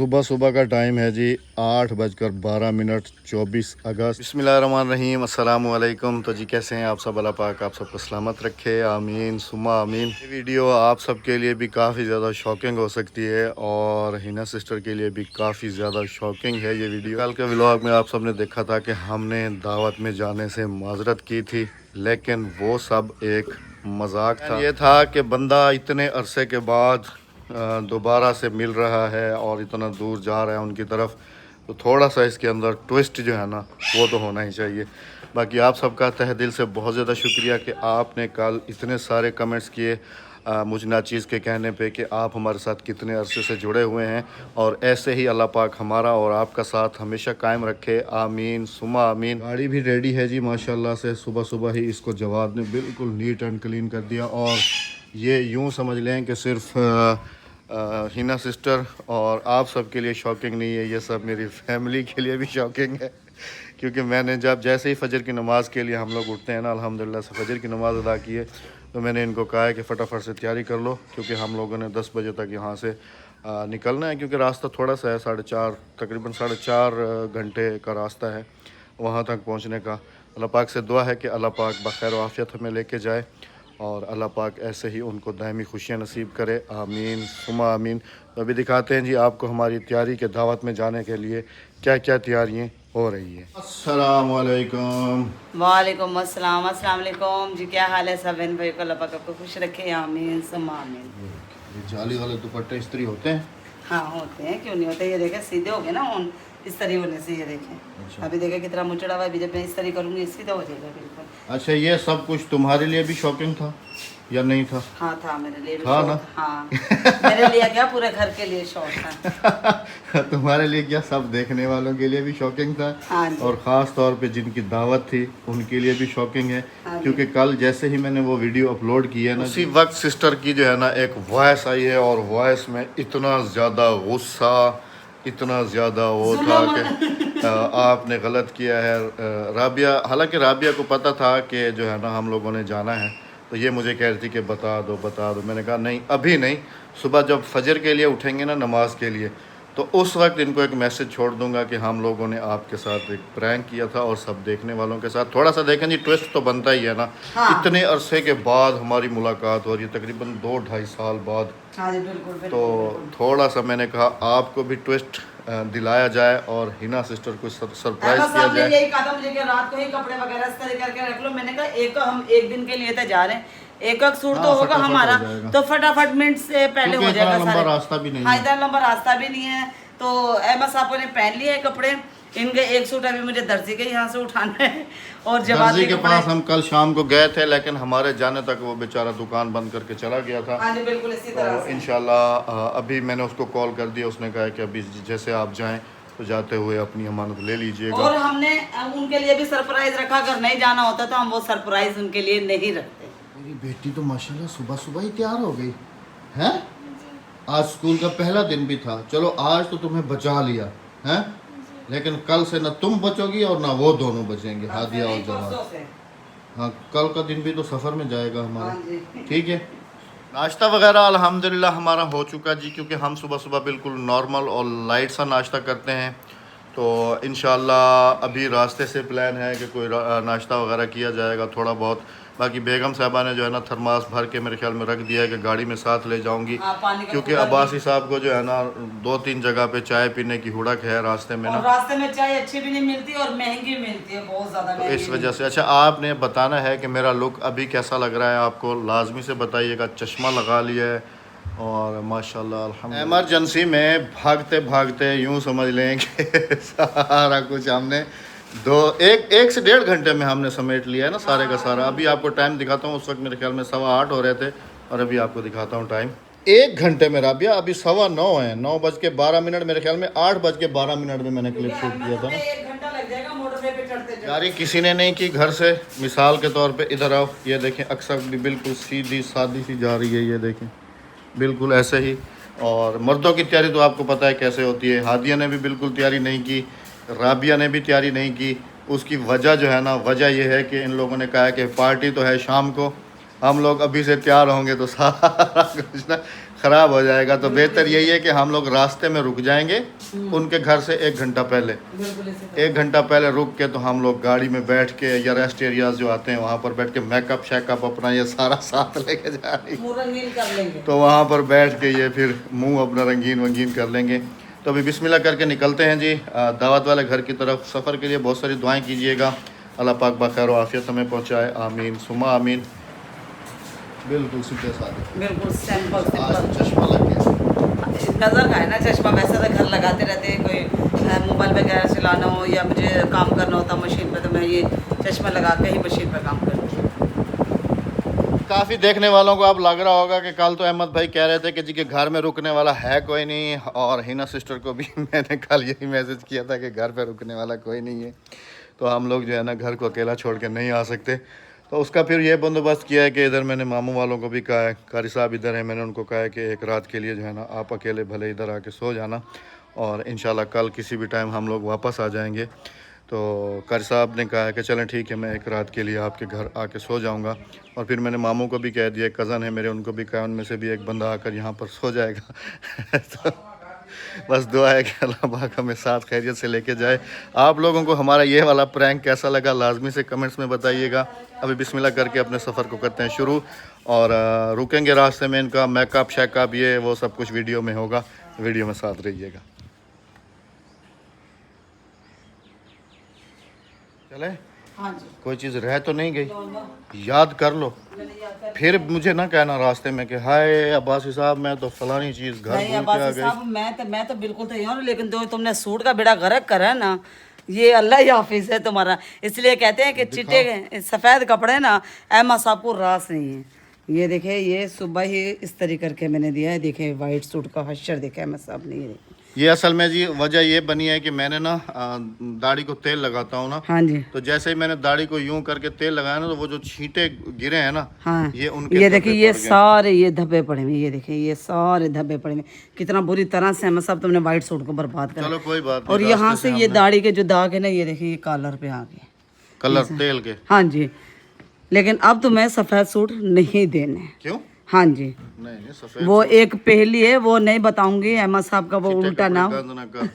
सुबह सुबह का टाइम है जी 8:12 24 अगस्त। बिस्मिल्लाहिर्रहमानिर्रहीम, अस्सलाम वालेकुम। तो जी कैसे हैं आप सब? अल्लाह पाक आप सबको सलामत रखे, आमीन सुमा आमीन। ये वीडियो आप सब के लिए भी काफ़ी ज़्यादा शॉकिंग हो सकती है और हिना सिस्टर के लिए भी काफ़ी ज़्यादा शॉकिंग है ये वीडियो। कल के व्लॉग में आप सब ने देखा था कि हमने दावत में जाने से माजरत की थी, लेकिन वो सब एक मजाक था। ये था कि बंदा इतने अरसे के बाद दोबारा से मिल रहा है और इतना दूर जा रहा है उनकी तरफ, तो थोड़ा सा इसके अंदर ट्विस्ट जो है ना वो तो होना ही चाहिए। बाकी आप सबका तहे दिल से बहुत ज़्यादा शुक्रिया कि आपने कल इतने सारे कमेंट्स किए मुझ नाचीज़ के कहने पे कि आप हमारे साथ कितने अरसे से जुड़े हुए हैं, और ऐसे ही अल्लाह पाक हमारा और आपका साथ हमेशा कायम रखे, आमीन सुमा आमीन। गाड़ी भी रेडी है जी माशाल्लाह से, सुबह सुबह ही इसको जवाद ने बिल्कुल नीट एंड क्लीन कर दिया। और ये यूँ समझ लें कि सिर्फ हिना सिस्टर और आप सब के लिए शॉकिंग नहीं है, ये सब मेरी फैमिली के लिए भी शॉकिंग है। क्योंकि मैंने जब जैसे ही फ़जर की नमाज़ के लिए हम लोग उठते हैं ना, अल्हम्दुलिल्लाह से फ़जर की नमाज़ अदा की है, तो मैंने इनको कहा है कि फ़टाफट से तैयारी कर लो, क्योंकि हम लोगों ने 10 बजे तक यहाँ से निकलना है। क्योंकि रास्ता थोड़ा सा है, 4.5 तकरीबन 4.5 घंटे का रास्ता है वहाँ तक पहुँचने का। अल्लाह पाक से दुआ है कि अल्लाह पाक बखैर आफ़ियत हमें लेके जाए और अल्लाह पाक ऐसे ही उनको दायमी खुशियाँ नसीब करे, आमीन सुमा आमीन। तो अभी दिखाते हैं जी आपको हमारी तैयारी के दावत में जाने के लिए क्या क्या तैयारियाँ हो रही है। अस्सलाम वालेकुम। वालेकुम अस्सलाम। अस्सलाम वालेकुम जी, क्या हाल है सब? बहन भाई को अल्लाह पाक आपको खुश रखे, आमीन सुमा आमीन। ये जाली वाले दुपट्टे इस्त्री होते हैं? हाँ होते हैं, क्यों नहीं होते। ये देखें सीधे हो गए ना उन इस तरह होने से, ये देखें। अच्छा। अभी देखें कितना मुचड़ा हुआ है, अभी जब मैं इस तरह करूँगी सीधा हो जाएगा बिल्कुल। अच्छा, ये सब कुछ तुम्हारे लिए भी शॉकिंग था या नहीं था? हाँ था, मेरे लिए भी था शौक ना? हाँ मेरे लिए क्या, पूरे घर के लिए शौक था। तुम्हारे लिए क्या, सब देखने वालों के लिए भी शॉकिंग था। हाँ जी। और ख़ास तौर पे जिनकी दावत थी उनके लिए भी शॉकिंग है। हाँ जी। क्योंकि कल जैसे ही मैंने वो वीडियो अपलोड की है ना, उसी वक्त सिस्टर की जो है ना एक वॉइस आई है, और वॉइस में इतना ज़्यादा गुस्सा, इतना ज़्यादा वो था कि आपने गलत किया है राबिया। हालांकि राबिया को पता था कि जो है ना हम लोगों ने जाना है, तो ये मुझे कह रही थी कि बता दो बता दो। मैंने कहा नहीं अभी नहीं, सुबह जब फजर के लिए उठेंगे ना नमाज के लिए, तो उस वक्त इनको एक मैसेज छोड़ दूंगा कि हम लोगों ने आपके साथ एक प्रैंक किया था, और सब देखने वालों के साथ थोड़ा सा देखें जी, ट्विस्ट तो बनता ही है ना। हाँ। इतने अरसे के बाद हमारी मुलाकात हो रही है, तकरीबन 2-2.5 साल बाद। हाँ जी बिल्कुल तो थोड़ा सा मैंने कहा आपको भी ट्विस्ट दिलाया जाए और हिना सिस्टर को सरप्राइज किया जाए। यही कहा था मुझे कि रात को ही कपड़े वगैरह इस तरह करके रख लो। मैंने कहा एक हम एक दिन के लिए तो जा रहे हैं, एक सूट हाँ, तो होगा फटाफट हमारा, हो जाएगा। तो फटाफट मिनट से पहले हो जाएगा। लंबा रास्ता भी नहीं हाँ, है। इतना लंबा रास्ता भी नहीं है। तो अहमद साहब ने पहन लिए कपड़े, इनके एक सूट अभी मुझे दर्जी के यहाँ से उठाना है, और जवाब दर्जी के पास हम कल शाम को गए थे, लेकिन हमारे जाने तक वो बेचारा दुकान बंद करके चला गया था। हाँ जी बिल्कुल इसी तरह तो से। इंशाल्लाह अभी मैंने उसको कॉल कर दिया, उसने कहा है कि अभी जैसे आप जाएं तो जाते हुए अपनी अमानत ले लीजिएगा। और हमने उनके लिए भी सरप्राइज रखा, अगर नहीं जाना होता तो हम वो सरप्राइज उनके लिए नहीं रखते। मेरी बेटी तो माशाल्लाह सुबह सुबह ही तैयार हो गई है। आज स्कूल का पहला दिन भी था, चलो आज तो तुम्हें बचा लिया है, लेकिन कल से ना तुम बचोगी और ना वो दोनों बचेंगे, हादिया और जवाब। हाँ, कल का दिन भी तो सफ़र में जाएगा हमारा। ठीक है। नाश्ता वगैरह अल्हम्दुलिल्लाह हमारा हो चुका जी, क्योंकि हम सुबह सुबह बिल्कुल नॉर्मल और लाइट सा नाश्ता करते हैं। तो इंशाल्लाह अभी रास्ते से प्लान है कि कोई नाश्ता वगैरह किया जाएगा थोड़ा बहुत। बाकी बेगम साहबा ने जो है ना थर्मास भर के मेरे ख्याल में रख दिया है कि गाड़ी में साथ ले जाऊंगी, क्योंकि अब्बासी साहब को जो है ना 2-3 जगह पे चाय पीने की हुड़क है रास्ते में ना। और रास्ते में चाय अच्छी भी नहीं मिलती और महंगी मिलती है, बहुत ज़्यादा तो इस वजह से। अच्छा, आपने बताना है कि मेरा लुक अभी कैसा लग रहा है आपको, लाजमी से बताइएगा। चश्मा लगा लिया है और माशाल्लाह अल्हम्दुलिल्लाह एमरजेंसी में भागते भागते यूँ समझ लें कि सारा कुछ हमने एक से 1.5 घंटे में हमने समेट लिया है ना सारे का सारा। अभी आपको टाइम दिखाता हूँ, उस वक्त मेरे ख्याल में 8:15 हो रहे थे, और अभी आपको दिखाता हूँ टाइम 1 घंटे में। राबिया अभी 9:15 है, 9:12 मेरे ख्याल में 8:12 में मैंने क्लिप शूट किया था ना। 1 घंटा लग जाएगा मोटरवे पे चढ़ते। यारी किसी ने नहीं की घर से, मिसाल के तौर पे इधर आओ, ये देखें अक्सर भी बिल्कुल सीधी सादी सी जा रही है, ये देखें बिल्कुल ऐसे ही। और मर्दों की तैयारी तो आपको पता है कैसे होती है। हादिया ने भी बिल्कुल तैयारी नहीं की, राबिया ने भी तैयारी नहीं की। उसकी वजह जो है ना, वजह यह है कि इन लोगों ने कहा है कि पार्टी तो है शाम को, हम लोग अभी से तैयार होंगे तो सारा कुछ ना ख़राब हो जाएगा। तो बेहतर यही है कि हम लोग रास्ते में रुक जाएंगे उनके घर से 1 घंटा पहले। बिल्कुल इसी 1 घंटा पहले रुक के तो हम लोग गाड़ी में बैठ के या रेस्ट एरियाज जो आते हैं वहाँ पर बैठ के मेकअप शेकअप अपना ये सारा साथ लेके जा रही तरह पूरा नील कर लेंगे। तो वहाँ पर बैठ के ये फिर मुंह अपना रंगीन वंगीन कर लेंगे। तो अभी बिस्मिल्लाह करके निकलते हैं जी दावत वाले घर की तरफ। सफ़र के लिए बहुत सारी दुआएं कीजिएगा, अल्लाह पाक बखैर व आफियत हमें पहुँचाए, आमीन सुमा आमीन। बिल्कुल सीधे साधे, बिल्कुल सिंपल आज सिंपल। चश्मा लग गया। नज़र का है ना चश्मा, वैसे तो घर लगाते रहते हैं, कोई मोबाइल वगैरह चलाना हो या मुझे काम करना होता मशीन पे तो मैं ये चश्मा लगा के ही मशीन पे काम करती हूँ। काफ़ी देखने वालों को अब लग रहा होगा कि कल तो अहमद भाई कह रहे थे कि जी के घर में रुकने वाला है कोई नहीं, और हिना सिस्टर को भी मैंने कल यही मैसेज किया था कि घर पे रुकने वाला कोई नहीं है। तो हम लोग जो है ना घर को अकेला छोड़ के नहीं आ सकते। तो उसका फिर ये बंदोबस्त किया है कि इधर मैंने मामू वालों को भी कहा है, कारी साहब इधर है, मैंने उनको कहा है कि एक रात के लिए जो है ना आप अकेले भले इधर आके सो जाना, और इंशाल्लाह कल किसी भी टाइम हम लोग वापस आ जाएंगे। तो कारी साहब ने कहा है कि चलें ठीक है, मैं एक रात के लिए आपके घर आके सो जाऊंगा। और फिर मैंने मामू को भी कह दिया, कज़न है मेरे, उनको भी कहा, उनमें से भी एक बंदा आकर यहाँ पर सो जाएगा। तो बस दुआ है कि अल्लाह पाक हमें साथ खैरियत से लेके जाए। आप लोगों को हमारा ये वाला प्रैंक कैसा लगा लाजमी से कमेंट्स में बताइएगा। अभी बिस्मिल्लाह करके अपने सफ़र को करते हैं शुरू, और रुकेंगे रास्ते में। इनका मेकअप शेकअप ये वो सब कुछ वीडियो में होगा, वीडियो में साथ रहिएगा। चले, हाँ जी, कोई चीज़ रह तो नहीं गई, याद कर लो, फिर मुझे ना कहना रास्ते में कि हाय अब्बासी साहब मैं तो फलानी चीज़ घर नहीं भूल के आ अब्बासी गई। साहब मैं तो बिल्कुल तैयार हूँ, लेकिन जो तुमने सूट का बेड़ा गर्क करा है ना, ये अल्लाह ही हाफिज है तुम्हारा। इसलिए कहते हैं कि चिट्टे सफ़ेद कपड़े ना अहमद साहब को रास नहीं है। ये देखे, ये सुबह ही इस तरीके करके मैंने दिया है, देखे वाइट सूट का हश्र देखे अहमद साहब ने। ये ये असल में जी वजह ये बनी है कि मैंने ना दाढ़ी को तेल लगाता हूँ ना, हाँ जी, तो जैसे ही मैंने दाढ़ी को यूं करके तेल लगाया ना, तो वो जो छींटे गिरे हैं ना, हाँ ये उनके ये देखिए, ये पड़ गए। सारे ये धब्बे पड़े हुए, ये देखिए ये सारे धब्बे पड़े हुए। कितना बुरी तरह से अहमद साहब तुमने वाइट सूट को बर्बाद करा। चलो कोई बात और नहीं, यहाँ रास्ते से ये दाढ़ी के जो दाग है ना, ये देखिए ये कॉलर पे आ गए कलर तेल के। हाँ जी, लेकिन अब तुम्हें सफ़ेद सूट नहीं देने। क्यों? हाँ जी, नहीं सफेद वो एक पहेली है, वो नहीं बताऊंगी। अहमद साहब का वो उल्टा नाम, गंद ना कर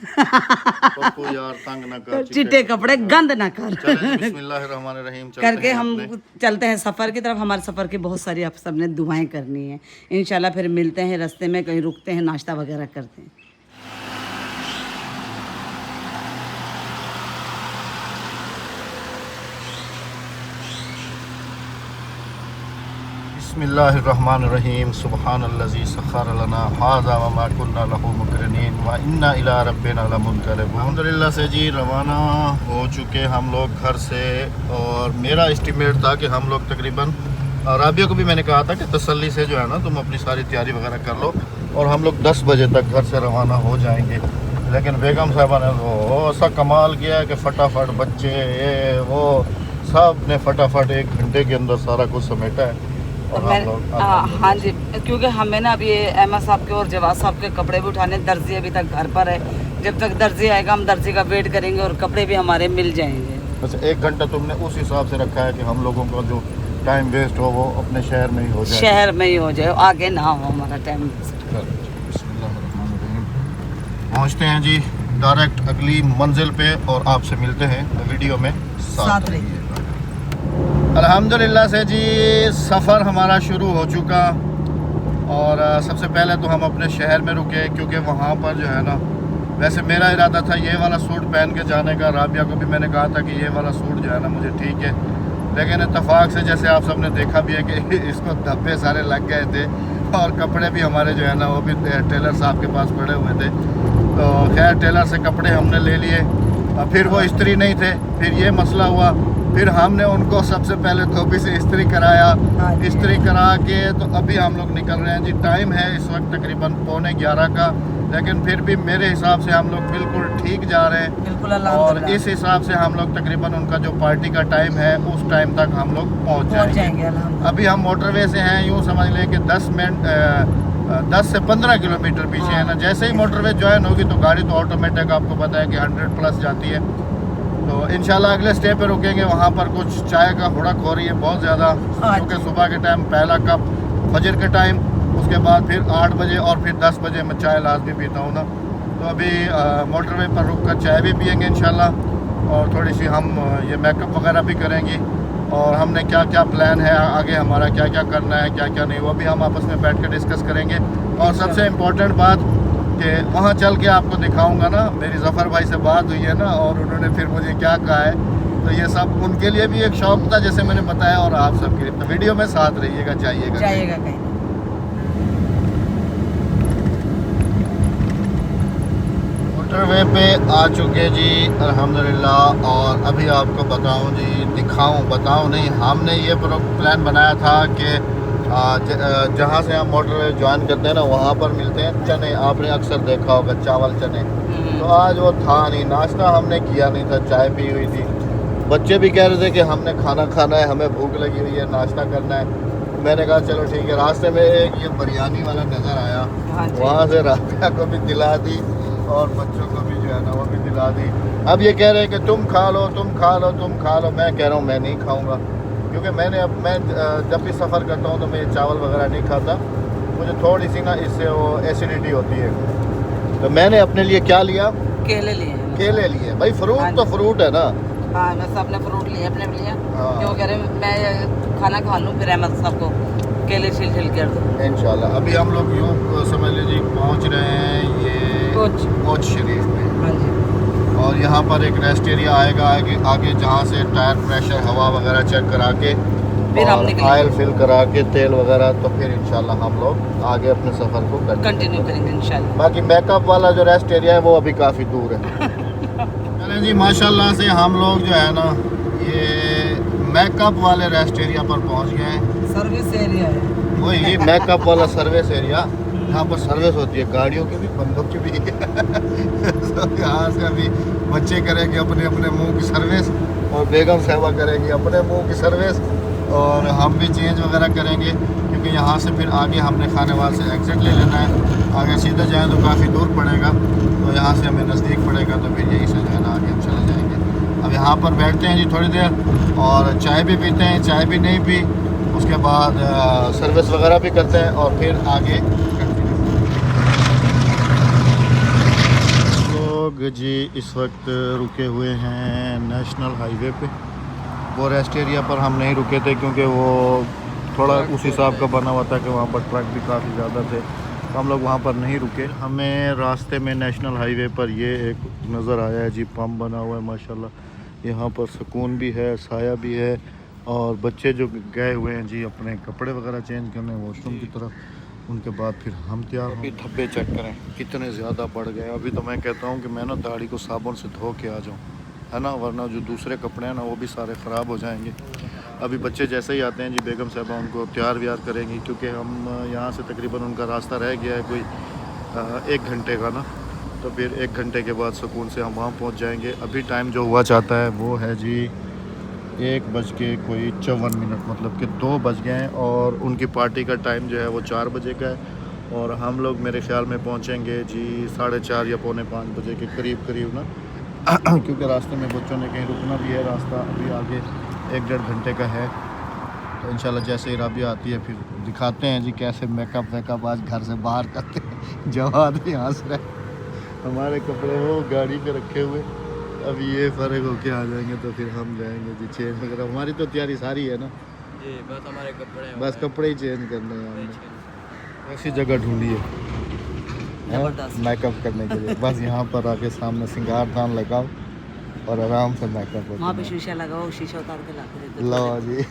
पप्पू यार, तंग ना कर, चिट्टे कपड़े गंद ना कर चलें बिस्मिल्लाहिर्रहमानिर्रहीम चलते करके हैं हम अपने। चलते हैं सफ़र की तरफ। हमारे सफ़र की बहुत सारी आप सबने दुआएं करनी है। इंशाल्लाह फिर मिलते हैं रास्ते में, कहीं रुकते हैं, नाश्ता वगैरह करते हैं। बिस्मिल्लाहिर्रहमानिर्रहीम सुब्हानल्लज़ी सख़्ख़र लना हाज़ा व मा कुन्ना लहू मुक़रिनीन व इन्ना इला रब्बिना लमुनक़लिबून। अल्हम्दुलिल्लाह से जी रवाना हो चुके हम लोग घर से, और मेरा एस्टिमेट था कि हम लोग तकरीबन, राबिया को भी मैंने कहा था कि तसल्ली से जो है ना तुम अपनी सारी तैयारी वगैरह कर लो, और हम लोग 10 बजे तक घर से रवाना हो जाएंगे। लेकिन बेगम साहबा ने तो ऐसा कमाल किया है कि फटाफट बच्चे ये वो सब ने फटाफट 1 घंटे के अंदर सारा कुछ समेटा है। और हम लोग हाँ जी, क्योंकि हमें ना अभी अहमद साहब के और जवाद साहब के कपड़े भी उठाने, दर्जी अभी तक घर पर है। जब तक दर्जी आएगा हम दर्जी का वेट करेंगे और कपड़े भी हमारे मिल जाएंगे। बस 1 घंटा तुमने उस हिसाब से रखा है कि हम लोगों का जो टाइम वेस्ट हो वो अपने शहर में ही हो जाए, शहर में ही हो जाए, आगे ना हो हमारा टाइम। पहुँचते हैं जी डायरेक्ट अगली मंजिल पे, और आपसे मिलते हैं वीडियो में साथ रहिए। अल्हम्दुलिल्लाह से जी सफ़र हमारा शुरू हो चुका, और सबसे पहले तो हम अपने शहर में रुके, क्योंकि वहाँ पर जो है ना, वैसे मेरा इरादा था ये वाला सूट पहन के जाने का। राबिया को भी मैंने कहा था कि ये वाला सूट जो है ना मुझे ठीक है, लेकिन इत्तेफाक से जैसे आप सबने देखा भी है कि इसको धब्बे सारे लग गए थे, और कपड़े भी हमारे जो है ना वो भी टेलर साहब के पास पड़े हुए थे। तो खैर टेलर से कपड़े हमने ले लिए, फिर वो इस्त्री नहीं थे, फिर ये मसला हुआ, फिर हमने उनको सबसे पहले धोबी से इस्त्री कराया। इस्त्री करा के तो अभी हम लोग निकल रहे हैं जी। टाइम है इस वक्त तकरीबन 11:15 का, लेकिन फिर भी मेरे हिसाब से हम लोग बिल्कुल ठीक जा रहे हैं। बिल्कुल और इस हिसाब से हम लोग तकरीबन उनका जो पार्टी का टाइम है उस टाइम तक हम लोग पहुँच जाएंगे। अभी हम मोटरवे से हैं, यूँ समझ लें कि 10 से 15 किलोमीटर पीछे है ना। जैसे ही मोटरवे ज्वाइन होगी तो गाड़ी तो ऑटोमेटिक आपको पता है कि 100+ जाती है। तो इंशाल्लाह अगले स्टे पे रुकेंगे, वहाँ पर कुछ चाय का हुड़क हो रही है बहुत ज़्यादा, क्योंकि सुबह के टाइम पहला कप फजर के टाइम, उसके बाद फिर 8 बजे और फिर 10 बजे मैं चाय लाजमी पीता हूँ ना। तो अभी मोटरवे पर रुक कर चाय भी पियेंगे इंशाल्लाह, और थोड़ी सी हम ये मेकअप वगैरह भी करेंगे, और हमने क्या क्या प्लान है आगे हमारा, क्या क्या करना है क्या क्या नहीं, वो भी हम आपस में बैठ कर डिस्कस करेंगे। और सबसे इम्पोर्टेंट बात कि वहाँ चल के आपको दिखाऊंगा ना, मेरी ज़फ़र भाई से बात हुई है ना, और उन्होंने फिर मुझे क्या कहा है, तो ये सब उनके लिए भी एक शौक था जैसे मैंने बताया, और आप सबके लिए। तो वीडियो में साथ रहिएगा, जाइएगा कहीं। मोटरवे पे आ चुके जी अल्हम्दुलिल्लाह। और अभी आपको बताऊं जी, बताऊं नहीं, हमने ये प्लान बनाया था कि जहाँ से हम मोटरवे ज्वाइन करते हैं ना, वहाँ पर मिलते हैं चने। आपने अक्सर देखा होगा चावल चने। तो आज वो था नहीं, नाश्ता हमने किया नहीं था, चाय पी हुई थी। बच्चे भी कह रहे थे कि हमने खाना खाना है, हमें भूख लगी हुई है, नाश्ता करना है। मैंने कहा चलो ठीक है। रास्ते में एक ये बिरयानी वाला नज़र आया, वहाँ से राबिया को भी दिला दी और बच्चों को भी जो है ना वो भी दिला दी। अब ये कह रहे हैं कि तुम खा लो, तुम खा लो, तुम खा लो। मैं कह रहा हूँ मैं नहीं खाऊंगा, क्योंकि मैं जब भी सफ़र करता हूँ तो मैं चावल वगैरह नहीं खाता। मुझे थोड़ी सी ना इससे वो एसिडिटी होती है। तो मैंने अपने लिए क्या लिया, केले लिए। केले लिए। भाई फ्रूट तो फ्रूट है ना। हाँ, मैं सबने फ्रूट लिए अपने लिए। हाँ। क्यों कह रहे मैं खाना खा लूँ, फिर अहमद साहब को केले छिल कर दूँ इंशाल्लाह। अभी हम लोग यूँ समझ लीजिए पहुँच रहे हैं ये कोच शरीफ में। हाँ जी। और यहाँ पर एक रेस्ट एरिया आएगा आगे जहाँ से टायर प्रेशर हवा वगैरह चेक करा के, फिर हम और ऑयल फिल करा के तेल वगैरह, तो फिर इंशाल्लाह हम लोग आगे अपने सफ़र को कंटिन्यू करेंगे इंशाल्लाह। बाकी मेकअप वाला जो रेस्ट एरिया है वो अभी काफ़ी दूर है। चलें जी, माशाल्लाह से हम लोग जो है ना ये मेकअप वाले रेस्ट एरिया पर पहुँच गए हैं। सर्विस एरिया है वही मेकअप वाला सर्विस एरिया। यहाँ पर सर्विस होती है गाड़ियों की भी, बंदों की भी। तो यहाँ से अभी बच्चे करेंगे अपने अपने मुंह की सर्विस, और बेगम साहबा करेंगी अपने मुंह की सर्विस, और हम भी चेंज वगैरह करेंगे, क्योंकि यहाँ से फिर आगे हमने खानेवाल से एग्ज़िट ले लेना है। आगे सीधा जाएँ तो काफ़ी दूर पड़ेगा, तो यहाँ से हमें नज़दीक पड़ेगा, तो फिर यहीं से जो है ना आगे हम चले जाएंगे। अब यहाँ पर बैठते हैं जी थोड़ी देर, और चाय भी पीते हैं, चाय भी नहीं पी, उसके बाद सर्विस वगैरह भी करते हैं, और फिर आगे लोग जी इस वक्त रुके हुए हैं नेशनल हाईवे पे। वो रेस्ट एरिया पर हम नहीं रुके थे, क्योंकि वो थोड़ा उस हिसाब का बना हुआ था कि वहाँ पर ट्रक भी काफ़ी ज़्यादा थे, तो हम लोग वहाँ पर नहीं रुके। हमें रास्ते में नेशनल हाईवे पर ये एक नज़र आया है जी, पंप बना हुआ है माशाल्लाह। यहाँ पर सुकून भी है, साया भी है, और बच्चे जो गए हुए हैं जी अपने कपड़े वगैरह चेंज करने वॉशरूम की तरफ, उनके बाद फिर हम तैयार हों। धब्बे चेक करें कितने ज़्यादा बढ़ गए। अभी तो मैं कहता हूँ कि मैं ना दाढ़ी को साबुन से धो के आ जाऊँ, है ना, वरना जो दूसरे कपड़े हैं ना वो भी सारे ख़राब हो जाएंगे। अभी बच्चे जैसे ही आते हैं जी, बेगम साहबा उनको तैयार व्यार करेंगी, क्योंकि हम यहाँ से तकरीबन उनका रास्ता रह गया है कोई 1 घंटे का ना, तो फिर 1 घंटे के बाद सुकून से हम वहाँ पहुँच जाएंगे। अभी टाइम जो हुआ चाहता है वो है जी 1:54, मतलब कि 2 बज गए हैं, और उनकी पार्टी का टाइम जो है वो 4 बजे का है, और हम लोग मेरे ख्याल में पहुँचेंगे जी 4:30 या 4:45 बजे के करीब ना। क्योंकि रास्ते में बच्चों ने कहीं रुकना भी है, रास्ता अभी आगे 1-1.5 घंटे का है। तो इंशाल्लाह जैसे ही राबिया आती है फिर दिखाते हैं जी कैसे मेकअप वेकअप आज घर से बाहर करते हैं। जवाब भी हंस रहे, हमारे कपड़े वो गाड़ी पे रखे हुए, अब ये फ़र्क होके आ जाएंगे, तो फिर हम जाएंगे जी चेंज वगैरह। हमारी तो तैयारी सारी है ना जी, बस हमारे कपड़े हैं, बस कपड़े ही चेंज करने हैं हमने। ऐसी जगह ढूंढी है मेकअप करने के लिए, बस यहाँ पर आके सामने सिंगार दान लगाओ और आराम से मेकअप वहाँ पे शीशा लगाओ, शीशा उतार के ला के दे दो। लो जी।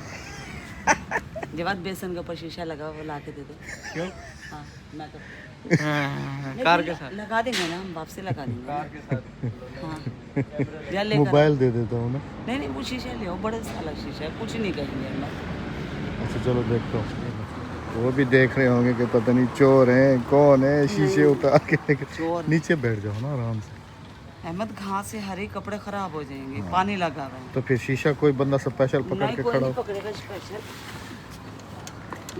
जवाब बेसन के ऊपर शीशा लगाओ, वो ला के दे दो। क्यों? हाँ, मेकअप कार के साथ लगा देंगे ना, हम वापसी लगा देंगे। कार के साथ हाँ, या लेकर मोबाइल दे देता हूँ ना। नहीं वो शीशा ले आओ, बड़े साला शीशा है, कुछ नहीं कहेंगे हम। अच्छा चलो देखता हूँ, वो भी देख रहे होंगे कि पता नहीं चोर हैं कौन है, शीशे उतार के चोर नीचे बैठ जाओ ना आराम से। अहमद घास से हरे कपड़े खराब हो जाएंगे, पानी लगा रहा है। तो फिर शीशा कोई बंदा स्पेशल पकड़ नहीं, के कोई खड़ा नहीं हो। पकड़ेगा स्पेशल।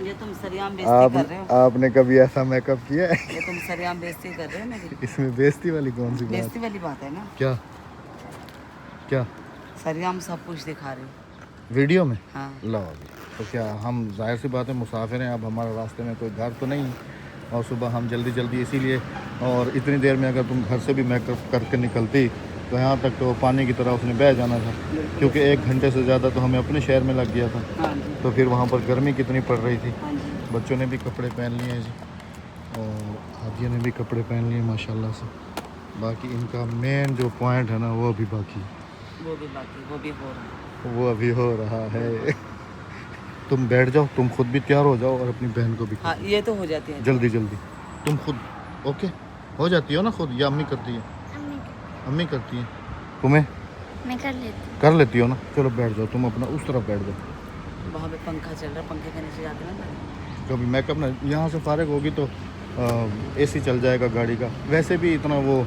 ये तुम सरियाम बेइज्जती कर रहे हो। आपने कभी ऐसा मेकअप किया है? ये तुम सरियाम बेइज्जती कर रहे हो मेरी। इसमें बेइज्जती वाली कौन सी बात? बेइज्जती वाली बात है ना, क्या क्या सरियाम सब कुछ दिखा रहे हो। वीडियो में? हाँ, लो अभी तो क्या हम जाहिर सी बात है मुसाफिर हैं, अब हमारा रास्ते में कोई घर तो नहीं है, और सुबह हम जल्दी जल्दी इसीलिए, और इतनी देर में अगर तुम घर से भी मेकअप करके निकलती तो यहाँ तक तो पानी की तरह उसने बह जाना था, क्योंकि 1 घंटे से ज़्यादा तो हमें अपने शहर में लग गया था। हाँ जी, तो फिर वहाँ पर गर्मी कितनी पड़ रही थी। हाँ जी। बच्चों ने भी कपड़े पहन लिए हैं जी, और हादिया ने भी कपड़े पहन लिए माशाल्लाह से। बाकी इनका मेन जो पॉइंट है ना वो अभी बाकी है, वो भी बाकी, वो भी हो रहा है। वो अभी हो रहा है। तुम बैठ जाओ, तुम खुद भी तैयार हो जाओ और अपनी बहन को भी हाँ, ये तो हो जाती है। जल्दी जल्दी। तुम खुद ओके हो जाती हो ना खुद, या अम्मी करती है? अम्मी करती है। तुम्हें मैं कर लेती कर लेती हो ना? चलो बैठ जाओ, तुम अपना उस तरफ बैठ जाओ। वहाँ पे पंखा चल रहा है, पंखे के नीचे जाते हैं ना। कभी मेकअप ना यहाँ से फारिग होगी तो एसी चल जाएगा गाड़ी का। वैसे भी इतना वो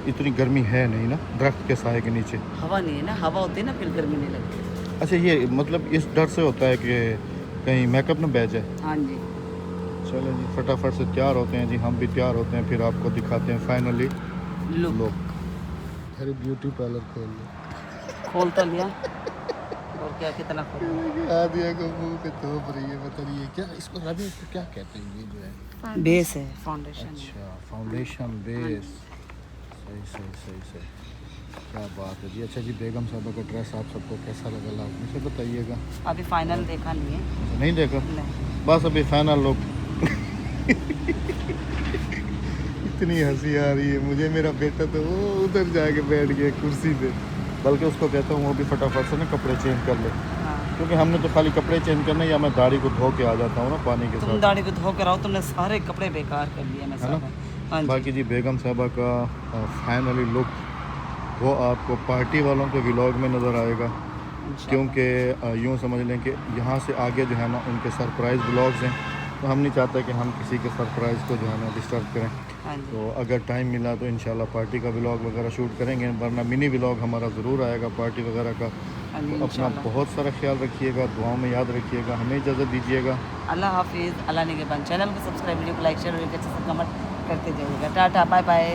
इतनी गर्मी है नहीं ना, दरख्त के साए के नीचे। हवा नहीं है ना, हवा होती है ना फिर गर्मी नहीं लगती। अच्छा, ये मतलब इस डर से होता है कि कहीं मेकअप ना बह जाए। हाँ जी, चलो जी, फटाफट से तैयार होते हैं जी, हम भी तैयार होते हैं, फिर आपको दिखाते हैं फाइनली लुक। लोग। अरे ब्यूटी पार्लर खोल लो। खोल तो लिया, और क्या, कितना खोल। आदिया को मुंह पे तोप रही है, बताइए क्या इसको, रवि इसको क्या कहते हैं? ये जो है बेस है, फाउंडेशन। अच्छा, फाउंडेशन बेस। सही सही सही सही, क्या बात है जी। अच्छा जी, बेगम साहबा का ड्रेस आप सबको कैसा लगा लाजमी से बताइएगा। अभी फाइनल देखा नहीं है। नहीं देखा? नहीं। बस अभी फाइनल लोग। इतनी हंसी आ रही है मुझे, मेरा बेटा तो वो उधर जाके बैठ गया कुर्सी पे, बल्कि उसको कहता हूँ वो भी फटाफट से ना कपड़े चेंज कर ले, हाँ, क्योंकि हमने तो खाली कपड़े चेंज करने, या मैं दाढ़ी को धो के आ जाता हूँ ना पानी के तुम साथ। दाढ़ी को धो कर आओ, तुमने सारे कपड़े बेकार कर लिए। मैं है ना? सारा। हाँ जी। बाकी जी बेगम साहबा का फाइनली लुक वो आपको पार्टी वालों के व्लॉग में नज़र आएगा, इंशाल्लाह। क्योंकि यूँ समझ लें कि यहाँ से आगे जो है ना उनके सरप्राइज़ व्लॉग्स हैं, तो हम नहीं चाहते कि हम किसी के सरप्राइज़ को जो है ना डिस्टर्ब करें। हाँ जी, तो अगर टाइम मिला तो इंशाल्लाह पार्टी का व्लॉग वगैरह शूट करेंगे, वरना मिनी व्लॉग हमारा ज़रूर आएगा पार्टी वगैरह का। हाँ जी, तो अपना इंशाल्लाह। बहुत सारा ख्याल रखिएगा, दुआओं में याद रखिएगा, हमें इजाज़त दीजिएगा। अल्लाह हाफिज़। अल्लाह ने के बाद चैनल को सब्सक्राइब, वीडियो को लाइक, शेयर और एक अच्छे से कमेंट करते जाइएगा। Tata, bye bye.